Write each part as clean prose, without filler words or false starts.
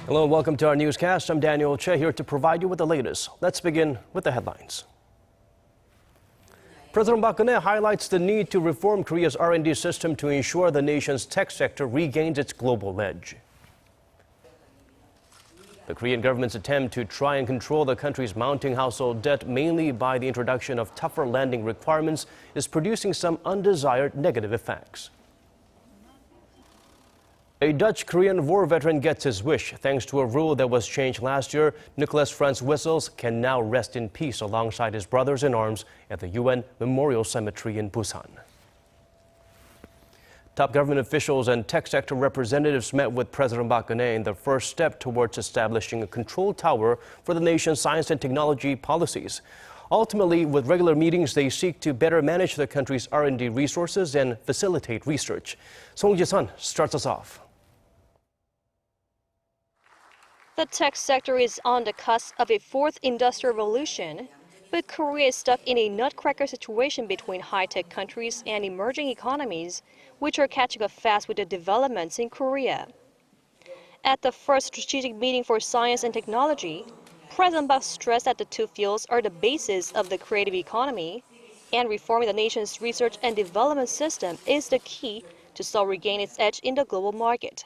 Hello and welcome to our newscast. I'm Daniel Che here to provide you with the latest. Let's begin with the headlines. President Park Geun-hye highlights the need to reform Korea's R&D system to ensure the nation's tech sector regains its global edge. The Korean government's attempt to try and control the country's mounting household debt, mainly by the introduction of tougher lending requirements, is producing some undesired negative effects. A Dutch-Korean war veteran gets his wish. Thanks to a rule that was changed last year, Nicholas Frans Wessels can now rest in peace alongside his brothers in arms at the UN Memorial Cemetery in Busan. Top government officials and tech sector representatives met with President Park Geun-hye in the first step towards establishing a control tower for the nation's science and technology policies. Ultimately, with regular meetings, they seek to better manage the country's R&D resources and facilitate research. Song Ji-sun starts us off. The tech sector is on the cusp of a fourth industrial revolution, but Korea is stuck in a nutcracker situation between high-tech countries and emerging economies, which are catching up fast with the developments in Korea. At the first strategic meeting for science and technology, President Park stressed that the two fields are the basis of the creative economy, and reforming the nation's research and development system is the key to still regain its edge in the global market.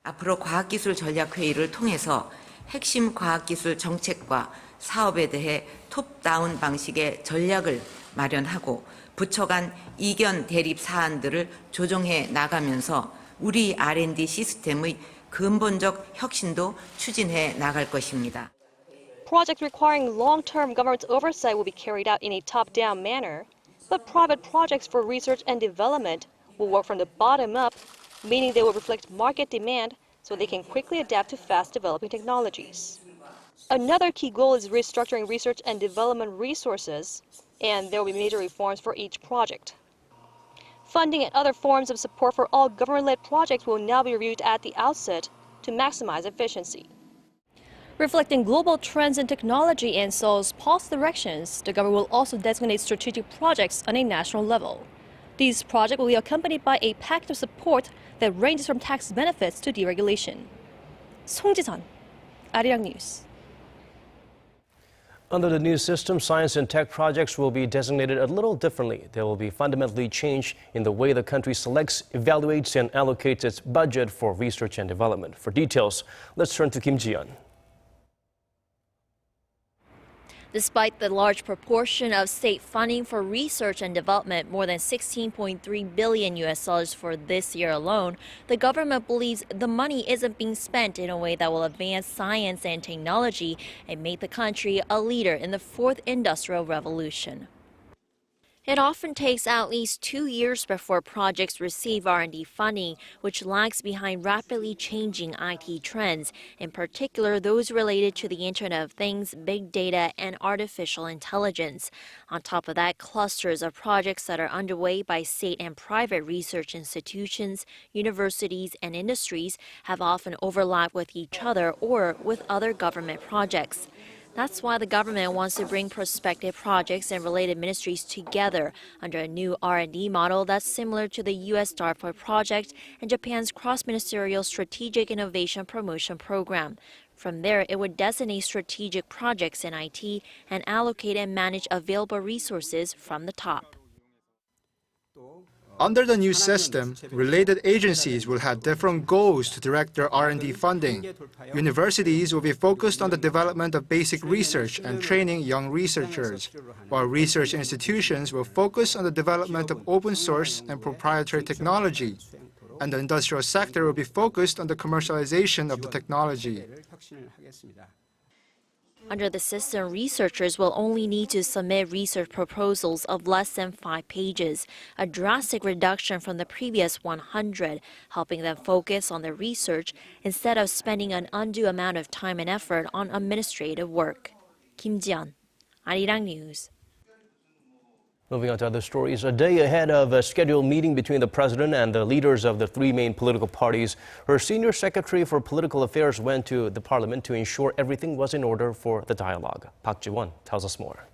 앞으로 과학기술 전략회의를 통해서 핵심 과학기술 정책과 사업에 대해 톱다운 방식의 전략을 마련하고 부처 간 이견 대립 사안들을 조정해 나가면서 우리 R&D 시스템의 근본적 혁신도 추진해 나갈 것입니다. Projects requiring long-term government oversight will be carried out in a top-down manner, but private projects for research and development will work from the bottom up, meaning they will reflect market demand so they can quickly adapt to fast-developing technologies. Another key goal is restructuring research and development resources, and there will be major reforms for each project. Funding and other forms of support for all government-led projects will now be reviewed at the outset to maximize efficiency. Reflecting global trends in technology and Seoul's policy directions, the government will also designate strategic projects on a national level. These projects will be accompanied by a package of support that ranges from tax benefits to deregulation. Song Ji-sun, Arirang News. Under the new system, science and tech projects will be designated a little differently. There will be fundamentally change in the way the country selects, evaluates, and allocates its budget for research and development. For details, let's turn to Kim Ji-yeon. Despite the large proportion of state funding for research and development, more than $16.3 billion for this year alone, the government believes the money isn't being spent in a way that will advance science and technology and make the country a leader in the fourth industrial revolution. It often takes at least 2 years before projects receive R&D funding, which lags behind rapidly changing IT trends, in particular those related to the Internet of Things, big data, and artificial intelligence. On top of that, clusters of projects that are underway by state and private research institutions, universities, and industries have often overlapped with each other or with other government projects. That's why the government wants to bring prospective projects and related ministries together under a new R&D model that's similar to the U.S. DARPA project and Japan's cross-ministerial strategic innovation promotion program. From there, it would designate strategic projects in IT and allocate and manage available resources from the top. Under the new system, related agencies will have different goals to direct their R&D funding. Universities will be focused on the development of basic research and training young researchers, while research institutions will focus on the development of open source and proprietary technology, and the industrial sector will be focused on the commercialization of the technology. Under the system, researchers will only need to submit research proposals of less than 5 pages, a drastic reduction from the previous 100, helping them focus on their research instead of spending an undue amount of time and effort on administrative work. Kim Ji-yeon, Arirang News. Moving on to other stories, a day ahead of a scheduled meeting between the president and the leaders of the three main political parties, her senior secretary for political affairs went to the parliament to ensure everything was in order for the dialogue. Park Ji-won tells us more.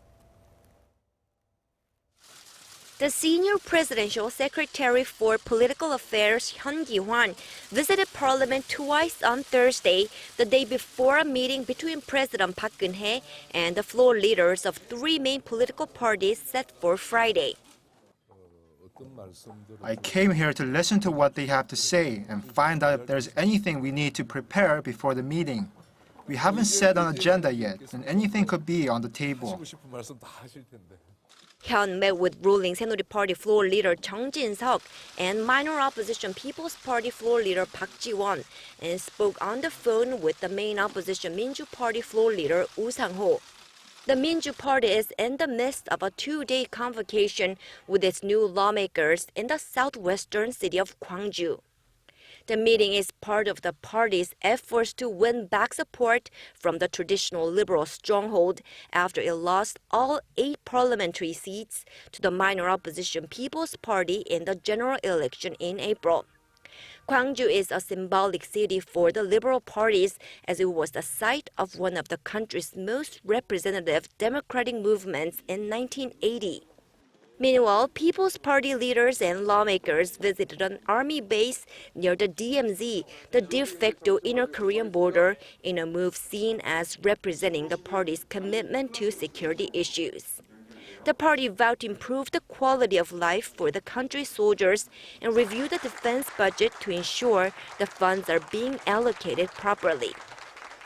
The senior presidential secretary for political affairs, Hyun Gi-hwan, visited parliament twice on Thursday, the day before a meeting between President Park Geun-hye and the floor leaders of three main political parties set for Friday. I came here to listen to what they have to say and find out if there's anything we need to prepare before the meeting. We haven't set an agenda yet, and anything could be on the table. Hyun met with ruling Saenuri Party floor leader Chung Jin-seok and minor opposition People's Party floor leader Park Ji-won and spoke on the phone with the main opposition Minju Party floor leader Woo Sang-ho. The Minju Party is in the midst of a two-day convocation with its new lawmakers in the southwestern city of Gwangju. The meeting is part of the party's efforts to win back support from the traditional liberal stronghold after it lost all 8 parliamentary seats to the minor opposition People's Party in the general election in April. Gwangju is a symbolic city for the liberal parties as it was the site of one of the country's most representative democratic movements in 1980. Meanwhile, People's Party leaders and lawmakers visited an army base near the DMZ, the de facto inner Korean border, in a move seen as representing the party's commitment to security issues. The party vowed to improve the quality of life for the country's soldiers and review the defense budget to ensure the funds are being allocated properly.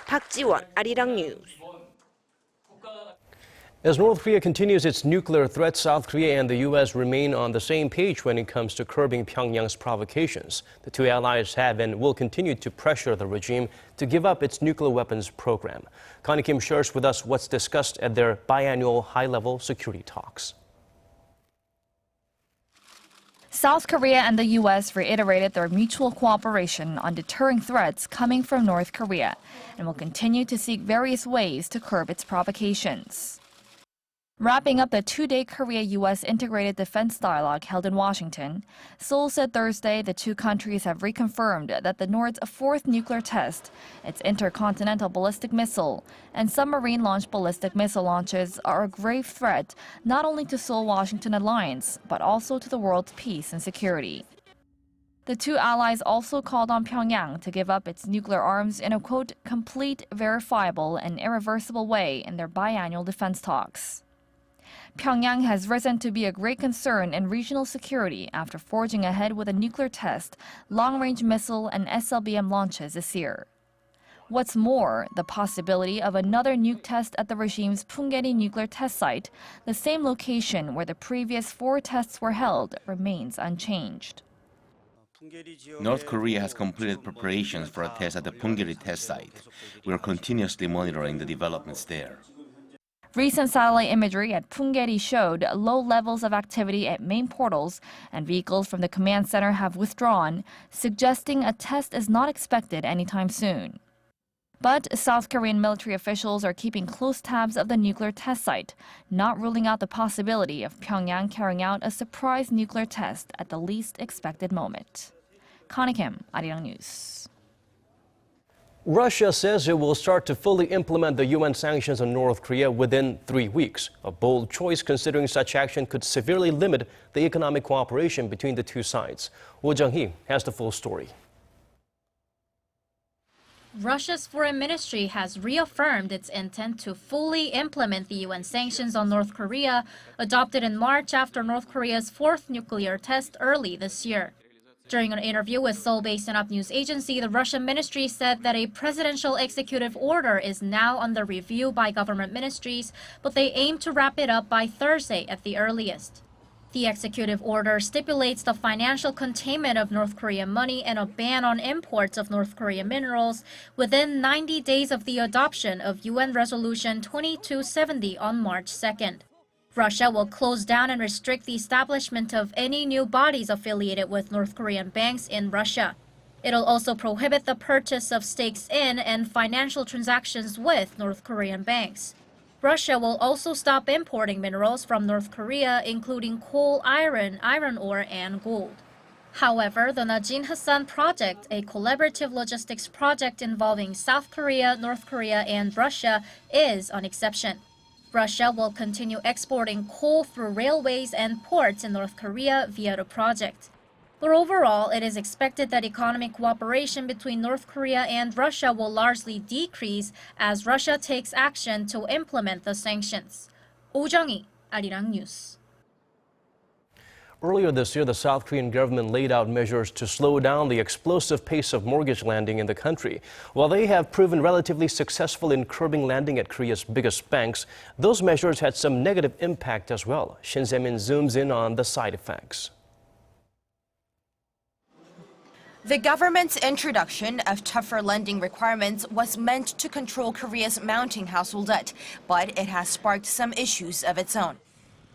Park Ji-won, Arirang News. As North Korea continues its nuclear threat, South Korea and the U.S. remain on the same page when it comes to curbing Pyongyang's provocations. The two allies have and will continue to pressure the regime to give up its nuclear weapons program. Connie Kim shares with us what's discussed at their biannual high-level security talks. South Korea and the U.S. reiterated their mutual cooperation on deterring threats coming from North Korea and will continue to seek various ways to curb its provocations. Wrapping up the two-day Korea-U.S. integrated defense dialogue held in Washington, Seoul said Thursday the two countries have reconfirmed that the North's fourth nuclear test, its intercontinental ballistic missile, and submarine-launched ballistic missile launches are a grave threat not only to Seoul-Washington alliance, but also to the world's peace and security. The two allies also called on Pyongyang to give up its nuclear arms in a, quote, complete, verifiable, and irreversible way in their biannual defense talks. Pyongyang has risen to be a great concern in regional security after forging ahead with a nuclear test, long-range missile, and SLBM launches this year. What's more, the possibility of another nuke test at the regime's Punggye-ri nuclear test site, the same location where the previous 4 tests were held, remains unchanged. North Korea has completed preparations for a test at the Punggye-ri test site. We are continuously monitoring the developments there. Recent satellite imagery at Punggye-ri showed low levels of activity at main portals, and vehicles from the command center have withdrawn, suggesting a test is not expected anytime soon. But South Korean military officials are keeping close tabs of the nuclear test site, not ruling out the possibility of Pyongyang carrying out a surprise nuclear test at the least expected moment. Connie Kim, Arirang News. Russia says it will start to fully implement the UN sanctions on North Korea within 3 weeks. A bold choice considering such action could severely limit the economic cooperation between the two sides. Woo Jung-hee has the full story. Russia's foreign ministry has reaffirmed its intent to fully implement the UN sanctions on North Korea, adopted in March after North Korea's 4th nuclear test early this year. During an interview with Seoul-based Yonhap news agency, the Russian ministry said that a presidential executive order is now under review by government ministries, but they aim to wrap it up by Thursday at the earliest. The executive order stipulates the financial containment of North Korean money and a ban on imports of North Korean minerals within 90 days of the adoption of UN Resolution 2270 on March 2nd. Russia will close down and restrict the establishment of any new bodies affiliated with North Korean banks in Russia. It'll also prohibit the purchase of stakes in and financial transactions with North Korean banks. Russia will also stop importing minerals from North Korea, including coal, iron ore, and gold. However, the Najin Hassan project, a collaborative logistics project involving South Korea, North Korea, and Russia, is an exception. Russia will continue exporting coal through railways and ports in North Korea via the project. But overall, it is expected that economic cooperation between North Korea and Russia will largely decrease as Russia takes action to implement the sanctions. Oh Jung-hee, Arirang News. Earlier this year, the South Korean government laid out measures to slow down the explosive pace of mortgage lending in the country. While they have proven relatively successful in curbing lending at Korea's biggest banks, those measures had some negative impact as well. Shin Se-min zooms in on the side effects. The government's introduction of tougher lending requirements was meant to control Korea's mounting household debt, but it has sparked some issues of its own.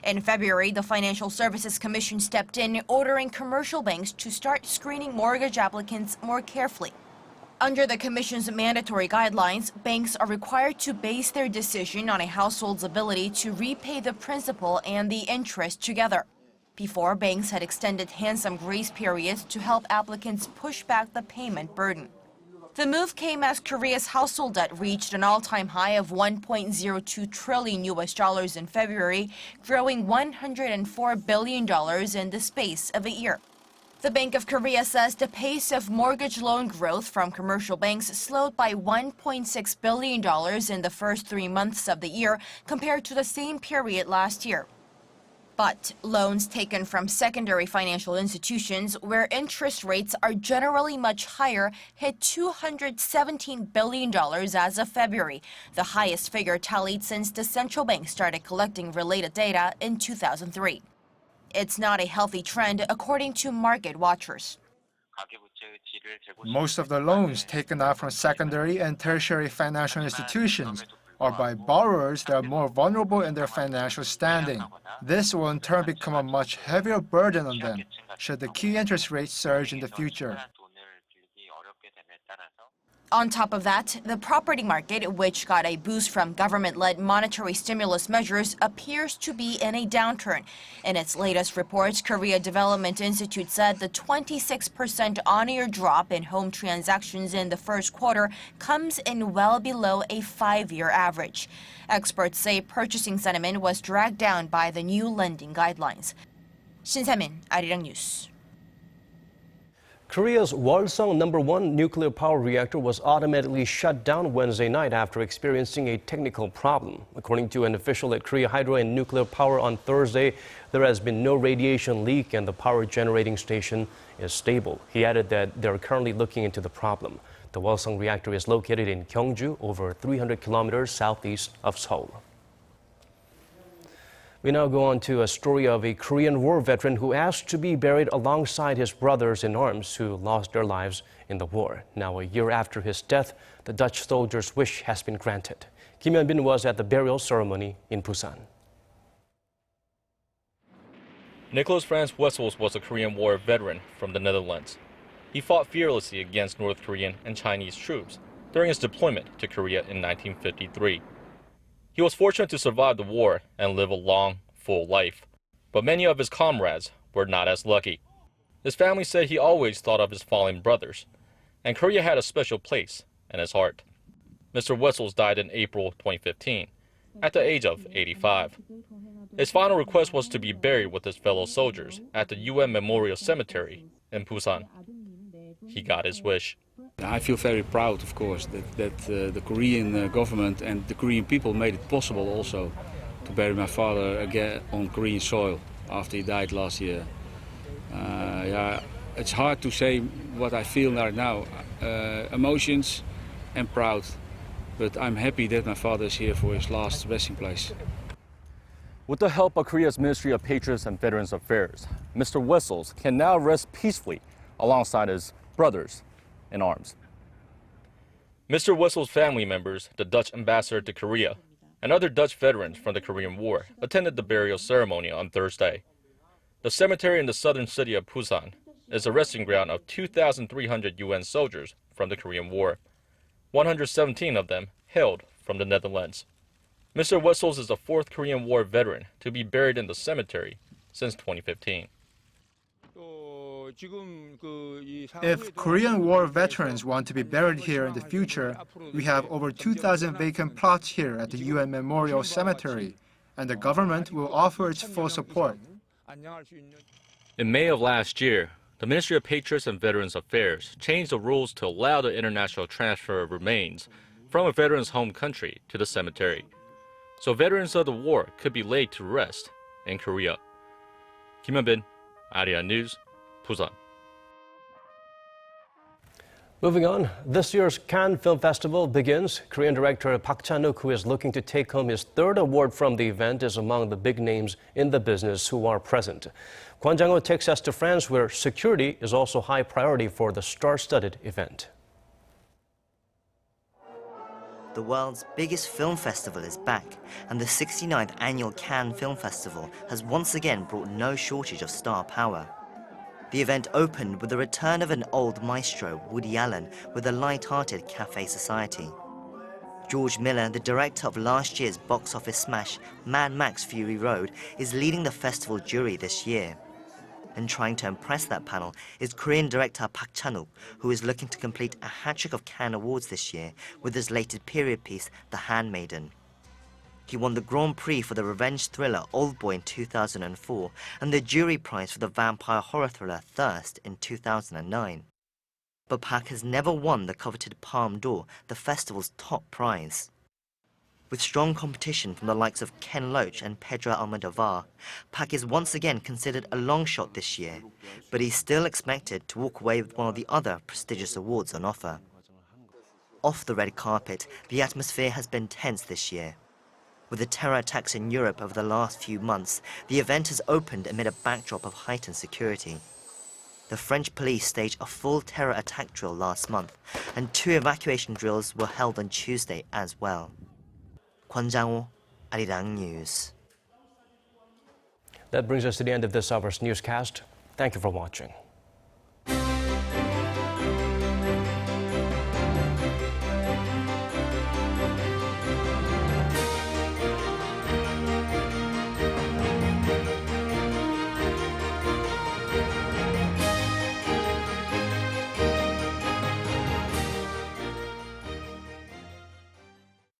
In February, the Financial Services Commission stepped in, ordering commercial banks to start screening mortgage applicants more carefully. Under the Commission's mandatory guidelines, banks are required to base their decision on a household's ability to repay the principal and the interest together. Before, banks had extended handsome grace periods to help applicants push back the payment burden. The move came as Korea's household debt reached an all-time high of $1.02 trillion in February, growing $104 billion in the space of a year. The Bank of Korea says the pace of mortgage loan growth from commercial banks slowed by $1.6 billion in the first 3 months of the year compared to the same period last year. But loans taken from secondary financial institutions, where interest rates are generally much higher, hit $217 billion as of February, the highest figure tallied since the central bank started collecting related data in 2003. It's not a healthy trend, according to market watchers. Most of the loans taken out from secondary and tertiary financial institutions are by borrowers that are more vulnerable in their financial standing. This will in turn become a much heavier burden on them should the key interest rates surge in the future. On top of that, the property market, which got a boost from government-led monetary stimulus measures, appears to be in a downturn. In its latest report, Korea Development Institute said the 26% on-year drop in home transactions in the first quarter comes in well below a 5-year average. Experts say purchasing sentiment was dragged down by the new lending guidelines. Shin Se-min, Arirang News. Korea's Wolsong No. 1 nuclear power reactor was automatically shut down Wednesday night after experiencing a technical problem. According to an official at Korea Hydro and Nuclear Power on Thursday, there has been no radiation leak and the power generating station is stable. He added that they're currently looking into the problem. The Wolsong reactor is located in Gyeongju, over 300 kilometers southeast of Seoul. We now go on to a story of a Korean War veteran who asked to be buried alongside his brothers in arms who lost their lives in the war. Now, a year after his death, the Dutch soldier's wish has been granted. Kim Hyun-bin was at the burial ceremony in Busan. Nicholas Frans Wessels was a Korean War veteran from the Netherlands. He fought fearlessly against North Korean and Chinese troops during his deployment to Korea in 1953. He was fortunate to survive the war and live a long, full life. But many of his comrades were not as lucky. His family said he always thought of his fallen brothers, and Korea had a special place in his heart. Mr. Wessels died in April 2015, at the age of 85. His final request was to be buried with his fellow soldiers at the UN Memorial Cemetery in Busan. He got his wish. I feel very proud, of course, that the Korean government and the Korean people made it possible also to bury my father again on Korean soil after he died last year. It's hard to say what I feel right now. Emotions and proud, but I'm happy that my father is here for his last resting place. With the help of Korea's Ministry of Patriots and Veterans Affairs, Mr. Wessels can now rest peacefully alongside his brothers in arms. Mr. Wessels' family members, the Dutch ambassador to Korea, and other Dutch veterans from the Korean War attended the burial ceremony on Thursday. The cemetery in the southern city of Busan is a resting ground of 2,300 UN soldiers from the Korean War. 117 of them hailed from the Netherlands. Mr. Wessels is the 4th Korean War veteran to be buried in the cemetery since 2015. If Korean War veterans want to be buried here in the future, we have over 2,000 vacant plots here at the UN Memorial Cemetery, and the government will offer its full support. In May of last year, the Ministry of Patriots and Veterans Affairs changed the rules to allow the international transfer of remains from a veteran's home country to the cemetery, so veterans of the war could be laid to rest in Korea. Kim Hyun-bin, Arirang News, Busan. Moving on, this year's Cannes Film Festival begins. Korean director Park Chan-wook, who is looking to take home his third award from the event, is among the big names in the business who are present. Kwon Jang-ho takes us to France, where security is also high priority for the star-studded event. The world's biggest film festival is back, and the 69th annual Cannes Film Festival has once again brought no shortage of star power. The event opened with the return of an old maestro, Woody Allen, with a light-hearted Café Society. George Miller, the director of last year's box office smash Mad Max Fury Road, is leading the festival jury this year. And trying to impress that panel is Korean director Park Chan-wook, who is looking to complete a hat-trick of Cannes Awards this year with his latest period piece, The Handmaiden. He won the Grand Prix for the revenge thriller Old Boy in 2004 and the jury prize for the vampire horror thriller Thirst in 2009. But Park has never won the coveted Palme d'Or, the festival's top prize. With strong competition from the likes of Ken Loach and Pedro Almodovar, Park is once again considered a long shot this year, but he's still expected to walk away with one of the other prestigious awards on offer. Off the red carpet, the atmosphere has been tense this year. With the terror attacks in Europe over the last few months, the event has opened amid a backdrop of heightened security. The French police staged a full terror attack drill last month, and 2 evacuation drills were held on Tuesday as well. Kwon Jang-ho, Arirang News. That brings us to the end of this hour's newscast. Thank you for watching.